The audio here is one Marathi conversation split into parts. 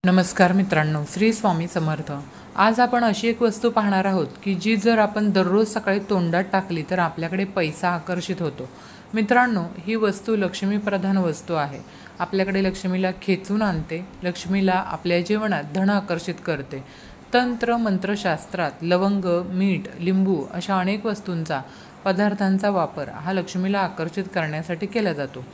नमस्कार मित्रांनो, श्री स्वामी समर्थ। आज आपण अशी एक वस्तू पाहणार आहोत की जी जर आपण दररोज सकाळी तोंडात टाकली तर आपल्याकडे पैसा आकर्षित होतो। मित्रांनो, ही वस्तू लक्ष्मी प्रधान वस्तू आहे। आपल्याकडे लक्ष्मीला खेचून आणते, लक्ष्मीला आपल्या जीवनात धन आकर्षित करते। तंत्र मंत्रशास्त्रात लवंग, मीठ, लिंबू अशा अनेक वस्तूंचा, पदार्थांचा वापर हा लक्ष्मीला आकर्षित करण्यासाठी केला जातो।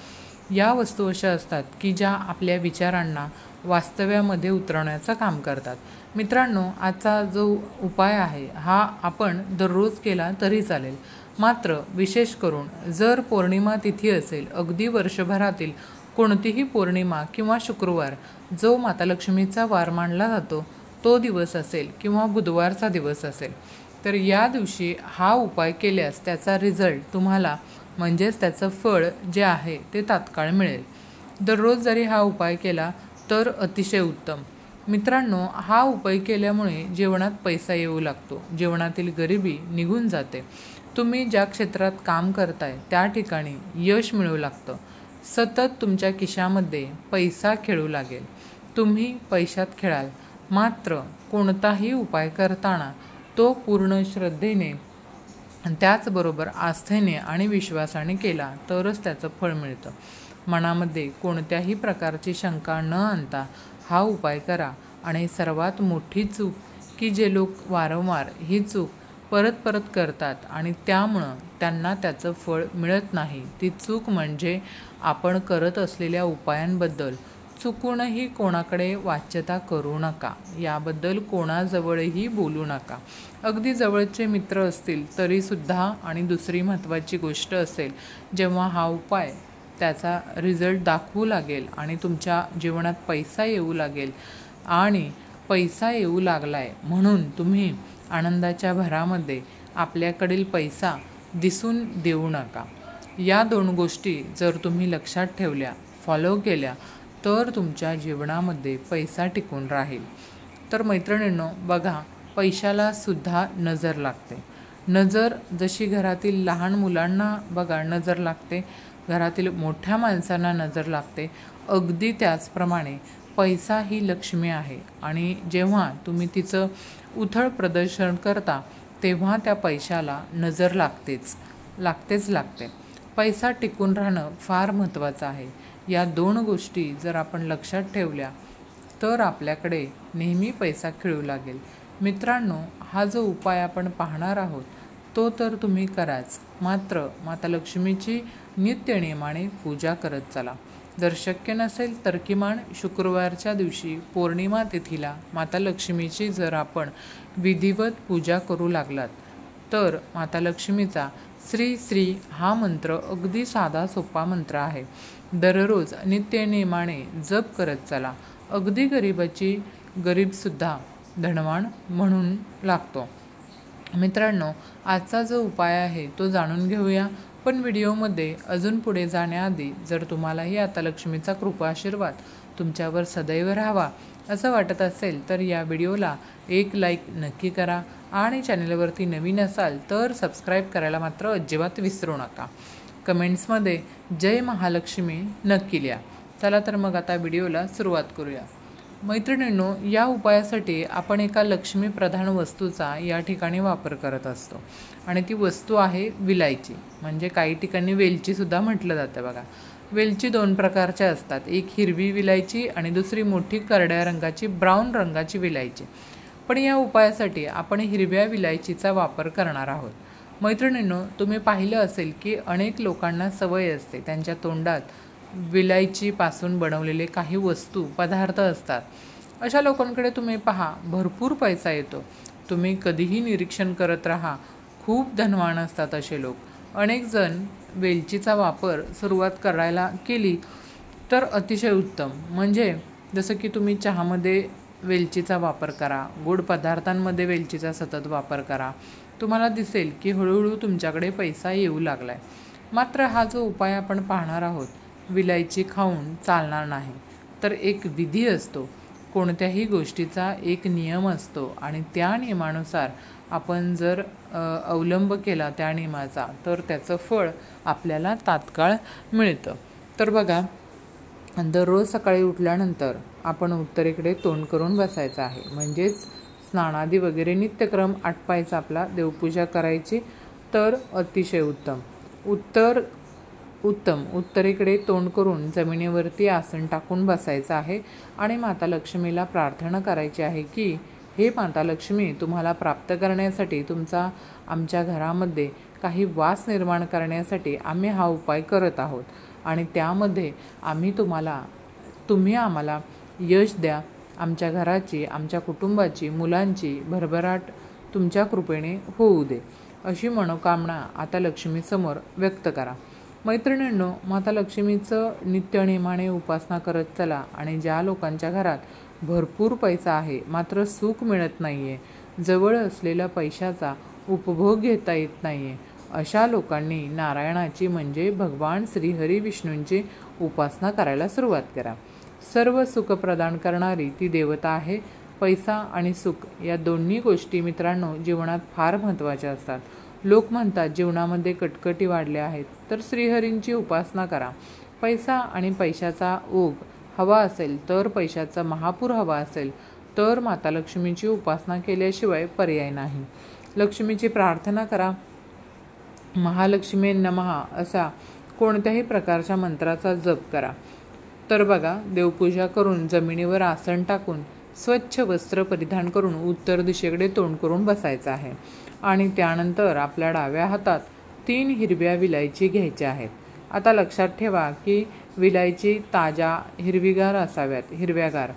या वस्तू अशा असतात की ज्या आपल्या विचारांना वास्तव्यामध्ये उतरवण्याचं काम करतात। मित्रांनो, आजचा जो उपाय आहे हा आपण दररोज केला तरी चालेल, मात्र विशेष करून जर पौर्णिमा तिथी असेल, अगदी वर्षभरातील कोणतीही पौर्णिमा किंवा शुक्रवार जो माता लक्ष्मीचा वार मानला जातो तो दिवस असेल किंवा बुधवारचा दिवस असेल, तर या दिवशी हा उपाय केल्यास त्याचा रिझल्ट तुम्हाला म्हणजेच त्याचं फळ जे आहे ते तात्काळ मिळेल। दररोज जरी हा उपाय केला तर अतिशय उत्तम। मित्रांनो, हा उपाय केल्यामुळे जीवनात पैसा येऊ लागतो, जीवनातील गरिबी निघून जाते। तुम्ही ज्या क्षेत्रात काम करताय त्या ठिकाणी यश मिळू लागतं, सतत तुमच्या खिशामध्ये पैसा खेळू लागेल, तुम्ही पैशात खेळाल। मात्र कोणताही उपाय करताना तो पूर्ण श्रद्धेने, त्याचबरोबर आस्थेने आणि विश्वासाने केला तरच त्याचं फळ मिळतं। मनामध्ये कोणत्याही प्रकारची शंका न आणता हा उपाय करा। आणि सर्वात मोठी चूक की जे लोक वारंवार ही चूक परत परत करतात आणि त्यामुळं त्यांना त्याचं फळ मिळत नाही, ती चूक म्हणजे आपण करत असलेल्या उपायांबद्दल चुकूनही कोणाकडे वाच्यता करू नका, याबद्दल कोणाजवळही बोलू नका। अगदी जवळचे मित्र असतील तरीसुद्धा। आणि दुसरी महत्त्वाची गोष्ट असेल, जेव्हा हा उपाय त्याचा रिझल्ट दाखवू लागेल आणि तुमच्या जीवनात पैसा येऊ लागेल आणि पैसा येऊ लागलाय म्हणून तुम्ही आनंदाच्या भरामध्ये आपल्याकडील पैसा दिसून देऊ नका। या दोन गोष्टी जर तुम्ही लक्षात ठेवल्या, फॉलो केल्या, तर तुमच्या जीवनामध्ये पैसा टिकून राहील। तर मैत्रिणींनो, बघा, पैशाला सुद्धा नजर लागते। नजर जशी घरातील लहान मुलांना बघा नजर लागते, घरातील मोठ्या माणसांना नजर लागते, अगदी त्याचप्रमाणे पैसा ही लक्ष्मी आहे आणि जेव्हा तुम्ही तिचं उथळ प्रदर्शन करता तेव्हा त्या पैशाला नजर लागते। पैसा टिकून राहणं फार महत्त्वाचं आहे। या दोन गोष्टी जर आपण लक्षात ठेवल्या तर आपल्याकडे नेहमी पैसा खेळू लागेल। मित्रांनो, हा जो उपाय आपण पाहणार आहोत तो तर तुम्ही कराच, मात्र माता लक्ष्मीची नित्यनेमाने पूजा करत चला। जर शक्य नसेल तर किमान शुक्रवारच्या दिवशी पौर्णिमा तिथीला माता लक्ष्मीची जर आपण विधिवत पूजा करू लागलात तर माता लक्ष्मीचा श्री श्री हा मंत्र अगदी साधा सोपा मंत्र आहे, दररोज नित्यनेमाने जप करत चला। अगदी गरीबसुद्धा धनवान म्हणून लागतो। मित्रांनो, आजचा जो उपाय आहे तो जाणून घेऊया, पण व्हिडिओमध्ये अजून पुढे जाण्याआधी जर तुम्हालाही आता लक्ष्मीचा कृपा आशीर्वाद तुमच्यावर सदैव राहावा असं वाटत असेल तर या व्हिडिओला एक लाईक नक्की करा आणि चॅनलवरती नवीन असाल तर सबस्क्राईब करायला मात्र अजिबात विसरू नका। कमेंट्समध्ये जय महालक्ष्मी नक्की लिहा। चला तर मग आता व्हिडिओला सुरुवात करूया। मैत्रिणींनो, या उपायासाठी आपण एका लक्ष्मी प्रधान वस्तूचा या ठिकाणी वापर करत असतो आणि ती वस्तू आहे विलायची, म्हणजे काही ठिकाणी वेलचीसुद्धा म्हटलं जातं बघा। वेलची दोन प्रकारच्या असतात, एक हिरवी विलायची आणि दुसरी मोठी करड्या रंगाची ब्राऊन रंगाची विलायची। पण या उपायासाठी आपण हिरव्या विलायचीचा वापर करणार आहोत। मैत्रिणींनो, तुम्ही पाहिलं असेल की अनेक लोकांना सवय असते त्यांच्या तोंडात विलायचीपासून बनवलेले काही वस्तू पदार्थ असतात। अशा लोकांकडे तुम्ही पहा, भरपूर पैसा येतो। तुम्ही कधीही निरीक्षण करत राहा, खूप धनवान असतात असे लोक। अनेक जण वेलचीचा वापर सुरुवात करायला केली तर अतिशय उत्तम, म्हणजे जसं की तुम्ही चहामध्ये वेलचीचा वापर करा, गोड पदार्थांमध्ये वेलचीचा सतत वापर करा, तुम्हाला दिसेल की हळूहळू तुमच्याकडे पैसा येऊ लागलाय। मात्र हा जो उपाय आपण पाहणार आहोत, विलायची खाऊन चालणार नाही, तर एक विधी असतो, कोणत्याही गोष्टीचा एक नियम असतो आणि त्या नियमानुसार आपण जर अवलंब केला त्या नियमाचा तर त्याचं फळ आपल्याला तात्काळ मिळतं। तर बघा, दररोज सकाळी उठल्यानंतर आपण उत्तरेकडे तोंड करून बसायचं आहे, म्हणजेच स्नानादी वगैरे नित्यक्रम आटपायचा आपला, देवपूजा करायची, तर अतिशय उत्तरेकडे तोंड करून जमिनीवरती आसन टाकून बसायचं आहे आणि माता लक्ष्मीला प्रार्थना करायची आहे की हे माता लक्ष्मी, तुम्हाला प्राप्त करण्यासाठी, तुमचा आमच्या घरामध्ये काही वास निर्माण करण्यासाठी आम्ही हा उपाय करत आहोत आणि त्यामध्ये तुम्ही आम्हाला यश द्या, आमच्या घराची, आमच्या कुटुंबाची, मुलांची भरभराट तुमच्या कृपेने होऊ दे, अशी मनोकामना आता लक्ष्मीसमोर व्यक्त करा. मैत्रिणींनो, माता लक्ष्मीचं नित्यनेमाने उपासना करत चला आणि ज्या लोकांच्या घरात भरपूर पैसा आहे मात्र सुख मिळत नाही आहे, जवळ असलेल्या पैशाचा उपभोग घेता येत नाही आहे, अशा लोकांनी नारायणाची म्हणजे भगवान श्रीहरी विष्णूंची उपासना करायला सुरुवात करा. सर्व सुख प्रदान करणारी ती देवता आहे. पैसा आणि सुख या दोन्ही गोष्टी मित्रांनो जीवनात फार महत्त्वाच्या असतात. लोक म्हणतात जीवनामध्ये कटकटी वाढल्या आहेत तर श्रीहरींची उपासना करा. पैसा आणि पैशाचा ओघ हवा असेल तर, पैशाचा महापूर हवा असेल तर माता लक्ष्मीची उपासना केल्याशिवाय पर्याय नाही. लक्ष्मीची प्रार्थना करा. महालक्ष्मी नमः असा कोणत्याही प्रकारच्या मंत्राचा जप करा. तर बघा, देवपूजा करून जमिनीवर आसन टाकून स्वच्छ वस्त्र परिधान करून उत्तर दिशेकडे तोंड करून बसायचं आहे आणि त्यानंतर आपल्या डाव्या हातात 3 हिरव्या विलायची घ्यायच्या आहेत. आता लक्षात ठेवा की विलायची ताज्या हिरवीगार असाव्यात, हिरव्यागार,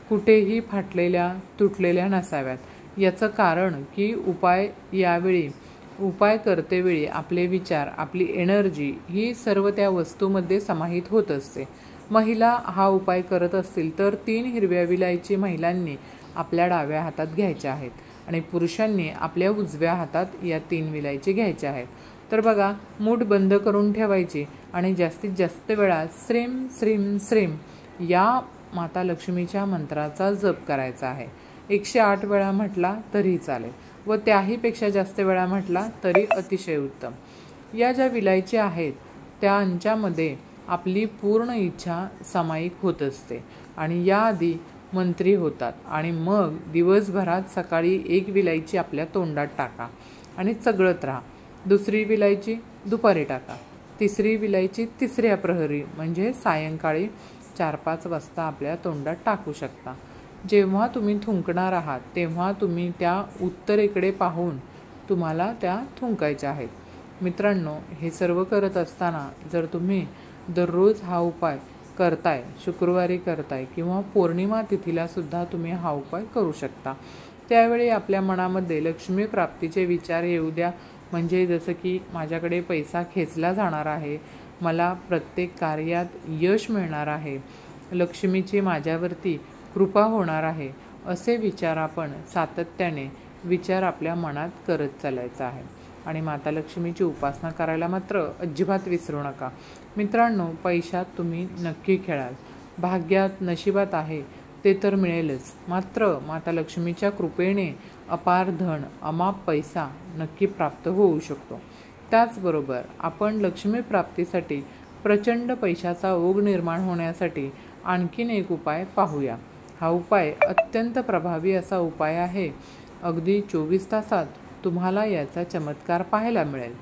कुठेही फाटलेल्या तुटलेल्या नसाव्यात. याचं कारण की उपाय करतेवेळी आपले विचार, आपली एनर्जी ही सर्व त्या वस्तूमध्ये समाहित होत असते. महिला हा उपाय करत असतील तर 3 हिरव्या विलायची महिलांनी आपल्या डाव्या हातात घ्यायच्या आहेत आणि पुरुषांनी आपल्या उजव्या हातात या 3 विलायची घ्यायच्या आहेत. तर बघा, मूठ बंद करून ठेवायची आणि जास्तीत जास्त वेळा श्रीम श्रीम श्रीम या माता लक्ष्मीच्या मंत्राचा जप करायचा आहे. 108 वेळा म्हटला तरी चालेल व त्याहीपेक्षा जास्त वेळा म्हटला तरी अतिशय उत्तम. या ज्या विलायची आहेत त्यांच्यामध्ये आपली पूर्ण इच्छा सामायिक होत असते आणि याआधी मंत्री होतात आणि मग दिवसभरात सकाळी 1 विलायची आपल्या तोंडात टाका आणि चगळत राहा. 2री विलायची दुपारी टाका. 3री विलायची 3ऱ्या प्रहरी म्हणजे सायंकाळी 4-5 वाजता आपल्या तोंडात टाकू शकता. जेव्हा तुम्ही थुंकणार आहात तेव्हा तुम्ही त्या उत्तरेकडे पाहून तुम्हाला त्या थुंकायच्या आहेत. मित्रांनो, हे सर्व करत असताना जर तुम्ही दररोज हा उपाय करताय, शुक्रवारी करताय किंवा पौर्णिमा तिथीला सुद्धा तुम्ही हा उपाय करू शकता. त्यावेळी आपल्या मनामध्ये लक्ष्मी प्राप्तीचे विचार येऊ द्या. म्हणजे जसं की माझ्याकडे पैसा खेचला जाणार आहे, मला प्रत्येक कार्यात यश मिळणार आहे, लक्ष्मीची माझ्यावरती कृपा होणार आहे, असे विचार आपण सातत्याने आपल्या मनात करत चालायचं आहे. आणि माता लक्ष्मीची उपासना करायला मात्र अजिबात विसरू नका. मित्रांनो, पैशात तुम्ही नक्की खेळाल, भाग्यात नशिबात आहे ते तर मिळेलच, मात्र माता लक्ष्मीच्या कृपेने अपार धन, अमाप पैसा नक्की प्राप्त होऊ शकतो. त्याचबरोबर आपण लक्ष्मी प्राप्तीसाठी, प्रचंड पैशाचा ओघ निर्माण होण्यासाठी आणखीन एक उपाय पाहूया. हा उपाय अत्यंत प्रभावी असा उपाय आहे. अगदी 24 तासात तुम्हाला याचा चमत्कार पाहायला मिळेल.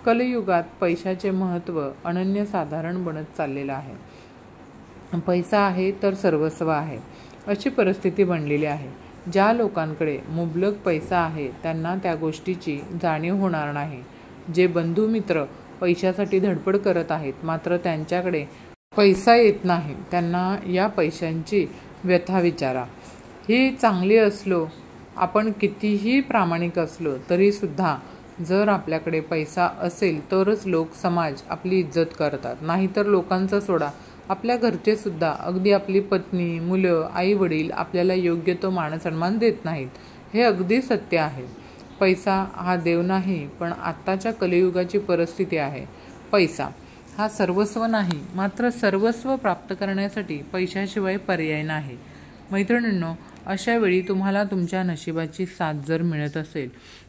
कलियुगात पैशाचे महत्त्व अनन्यसाधारण बनत चाललेलं आहे. पैसा आहे तर सर्वस्व आहे अशी परिस्थिती बनलेली आहे. ज्या लोकांकडे मुबलक पैसा आहे त्यांना त्या गोष्टीची जाणीव होणार नाही. जे बंधू मित्र पैशासाठी धडपड करत आहेत मात्र त्यांच्याकडे पैसा येत नाही, त्यांना या पैशांची व्यथा विचारा. ही चांगली असलो, आपण कितीही प्रामाणिक असलो तरीसुद्धा जर आपल्याकडे पैसा असेल तरच लोक, समाज आपली इज्जत करतात. नाहीतर लोकांचं सोडा, आपल्या घरचे सुद्धा, अगदी आपली पत्नी, मुलं, आई वडील आपल्याला योग्य तो मानसन्मान देत नाहीत. हे अगदी सत्य आहे. पैसा हा देव नाही, पण आत्ताच्या कलियुगाची परिस्थिती आहे. पैसा हा सर्वस्व नाही, मात्र सर्वस्व प्राप्त करण्यासाठी पैशाशिवाय पर्याय नाही. मैत्रिणींनो, अशा वेळी तुम्हाला तुमच्या नशिबाची साथ जर मिळत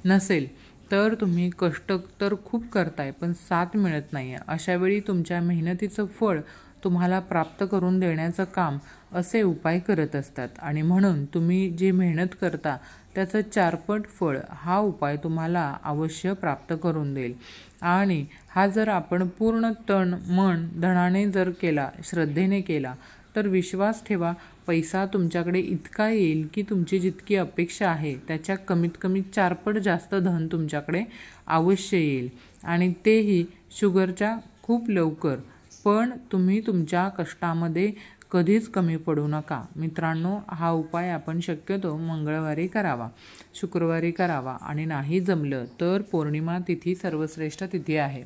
नसेल तर तुम्ही कष्ट तर खूप करताय पण साथ मिळत नाही. अशा वेळी तुमच्या मेहनतीचं फळ तुम्हाला प्राप्त करून देण्याचं काम असे उपाय करत असतात आणि म्हणून तुम्ही जे मेहनत करता त्याचं 4 पट फळ हा उपाय तुम्हाला अवश्य प्राप्त करून देईल। आणि हा जर आपण पूर्ण तन मन धनाने जर केला, श्रद्धेने केला, तर विश्वास ठेवा पैसा तुमच्याकडे इतका येईल की तुमची जितकी अपेक्षा आहे त्याच्या कमीत कमी 4 पट जास्त धन तुमच्याकडे अवश्य येईल आणि तेही शुगरच्या खूप लवकर। पण तुम्ही तुमच्या कष्टामध्ये कधीच कमी पडू नका मित्रांनो। हा उपाय आपण शक्यतो मंगळवारी करावा, शुक्रवारी करावा आणि नाही जमलं तर पौर्णिमा तिथी सर्वश्रेष्ठ तिथी आहे,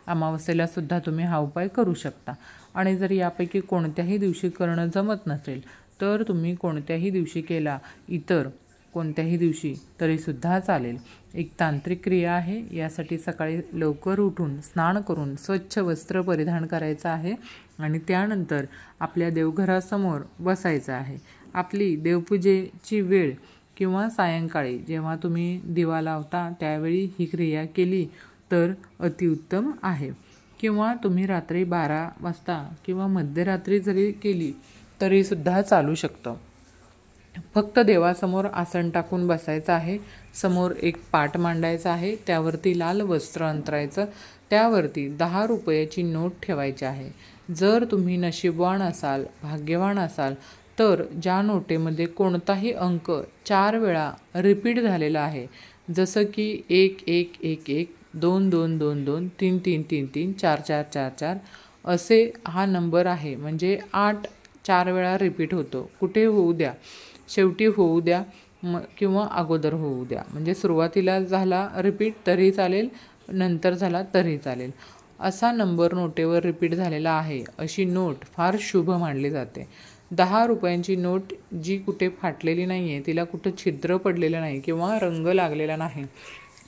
अमावस्येला सुद्धा तुम्ही हा उपाय करू शकता। आणि जर यापैकी कोणत्याही दिवशी करणं जमत नसेल तर तुम्ही कोणत्याही दिवशी केला, इतर कोणत्याही दिवशी तरीसुद्धा चालेल। एक तांत्रिक क्रिया आहे, यासाठी सकाळी लवकर उठून स्नान करून स्वच्छ वस्त्र परिधान करायचं आहे आणि त्यानंतर आपल्या देवघरासमोर बसायचं आहे। आपली देवपूजेची वेळ किंवा सायंकाळी जेव्हा तुम्ही दिवा लावता त्यावेळी ही क्रिया केली तर अतिउत्तम आहे, किंवा तुम्ही रात्री 12 वाजता किंवा मध्यरात्री जरी केली तरीसुद्धा चालू शकतं। फक्त देवासमोर आसन टाकून बसायचं आहे, समोर एक पाट मांडायचा आहे, त्यावरती लाल वस्त्र अंतरायचं, त्यावरती 10 रुपयाची नोट ठेवायची आहे। जर तुम्ही नशीबवान असाल, भाग्यवान असाल तर ज्या नोटेमध्ये कोणताही अंक 4 वेळा रिपीट झालेला आहे, जसं की 1 1 1 1 2 2 2 2 3 3 3 3 4 4 4 4 असे हा नंबर आहे, म्हणजे 8 4 वेळा रिपीट होतो। कुठे होऊ द्या, शेवटी होऊ द्या किंवा अगोदर होऊ द्या, म्हणजे सुरुवातीला झाला रिपीट तरी चालेल, नंतर झाला तरी चालेल, असा नंबर नोटेवर रिपीट झालेला आहे अशी नोट फार शुभ मानली जाते। 10 रुपयांची नोट जी कुठे फाटलेली नाही आहे, तिला कुठं छिद्र पडलेलं नाही किंवा रंग लागलेला नाही,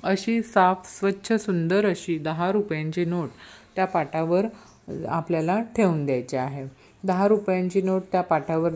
अशी साफ स्वच्छ सुंदर अशी 10 रुपयांची नोट त्या पाटावर आपल्याला ठेवून द्यायची आहे। 10 रुपयांची नोट त्या पाटावर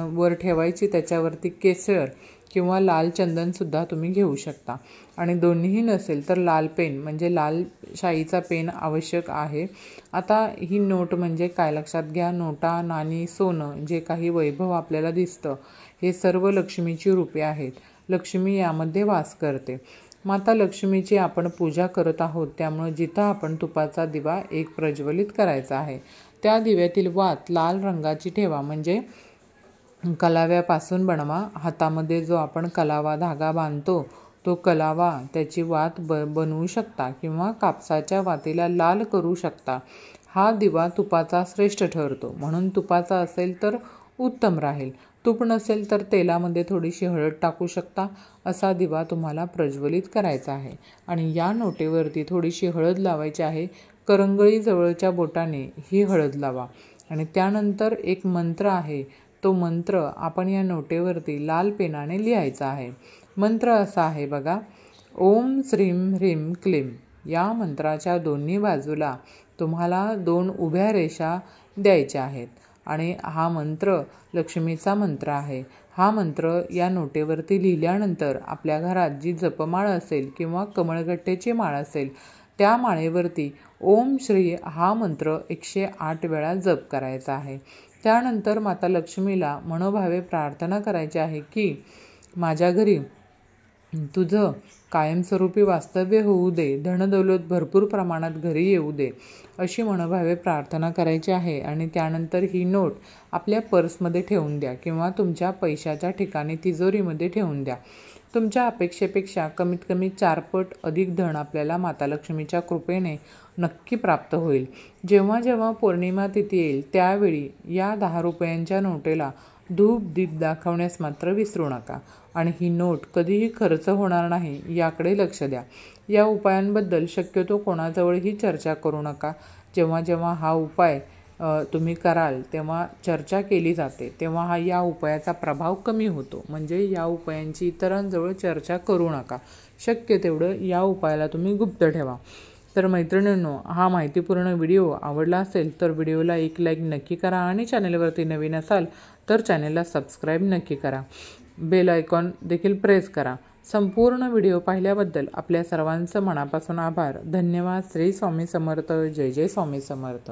वर ठेवायची, त्याच्यावरती केसर किंवा लाल चंदनसुद्धा तुम्ही घेऊ शकता आणि दोन्हीही नसेल तर लाल पेन म्हणजे लाल शाईचा पेन आवश्यक आहे। आता ही नोट म्हणजे काय लक्षात घ्या, नोटा, नाणी, सोनं जे काही वैभव आपल्याला दिसतं हे सर्व लक्ष्मीची रूपे आहेत। लक्ष्मी यामध्ये वास करते। माता लक्ष्मीची आपण पूजा करत आहोत, त्यामुळे जिथं आपण तुपाचा दिवा एक प्रज्वलित करायचा आहे, त्या दिव्यातील वात लाल रंगाची ठेवा, म्हणजे कलाव्यापासून बनवा। हातामध्ये जो आपण कलावा धागा बांधतो तो कलावा त्याची वात बनवू शकता किंवा कापसाच्या वातीला लाल करू शकता। हा दिवा तुपाचा श्रेष्ठ ठरतो, म्हणून तुपाचा असेल तर उत्तम राहील, तूप नसेल तर तेलामध्ये थोडीशी हळद टाकू शकता। असा दिवा तुम्हाला प्रज्वलित करायचा आहे आणि या नोटेवरती थोडीशी हळद लावायची आहे, करंगळी जवळच्या बोटाने ही हळद लावा आणि त्यानंतर एक मंत्र आहे, तो मंत्र आपण या नोटेवरती लाल पेनाने लिहायचा आहे। मंत्र असा आहे बघा, ओम श्रीम ह्रीम क्लीम। या मंत्राच्या दोन्ही बाजूला तुम्हाला 2 उभ्या रेषा द्यायच्या आहेत आणि हा मंत्र लक्ष्मीचा मंत्र आहे। हा मंत्र या नोटेवरती लिहिल्यानंतर आपल्या घरात जी जपमाळ असेल किंवा कमळगट्ट्याची माळ असेल त्या माळेवरती ओम श्री हा मंत्र 108 वेळा जप करायचा आहे। त्यानंतर माता लक्ष्मीला मनोभावे प्रार्थना करायची आहे की माझ्या घरी तुझं कायमस्वरूपी वास्तव्य होऊ दे, धनदौलत भरपूर प्रमाणात घरी येऊ दे, अशी मनोभावे प्रार्थना करायची आहे आणि त्यानंतर ही नोट आपल्या पर्समध्ये ठेवून द्या किंवा तुमच्या पैशाच्या ठिकाणी तिजोरीमध्ये ठेवून द्या। तुमच्या अपेक्षेपेक्षा कमीत कमी 4 पट अधिक धन आपल्याला माता लक्ष्मीच्या कृपेने नक्की प्राप्त होईल। जेव्हा जेव्हा पौर्णिमा तिथी येईल त्यावेळी या 10 रुपयांच्या नोटेला धूप दीप दाखवण्यास मात्र विसरू नका आणि ही नोट कधीही खर्च होणार नाही याकडे लक्ष द्या। या उपायांबद्दल शक्यतो कोणाजवळही चर्चा करू नका। जेव्हा जेव्हा हा उपाय तुम्ही कराल तेव्हा चर्चा केली जाते, तेव्हा या उपायाचा प्रभाव कमी होतो, म्हणजे या उपायांची इतरांजवळ चर्चा करू नका। शक्य तेवढं या उपायाला तुम्ही गुप्त ठेवा। तर मैत्रिणींनो, हा माहितीपूर्ण व्हिडिओ आवडला असेल तर व्हिडिओला एक लाईक नक्की करा आणि चॅनलवरती नवीन असाल तर चॅनलला सबस्क्राईब नक्की करा, बेल आयकॉन देखील प्रेस करा। संपूर्ण व्हिडिओ पाहिल्याबद्दल आपल्या सर्वांचं मनापासून आभार, धन्यवाद। श्री स्वामी समर्थ, जय जय स्वामी समर्थ।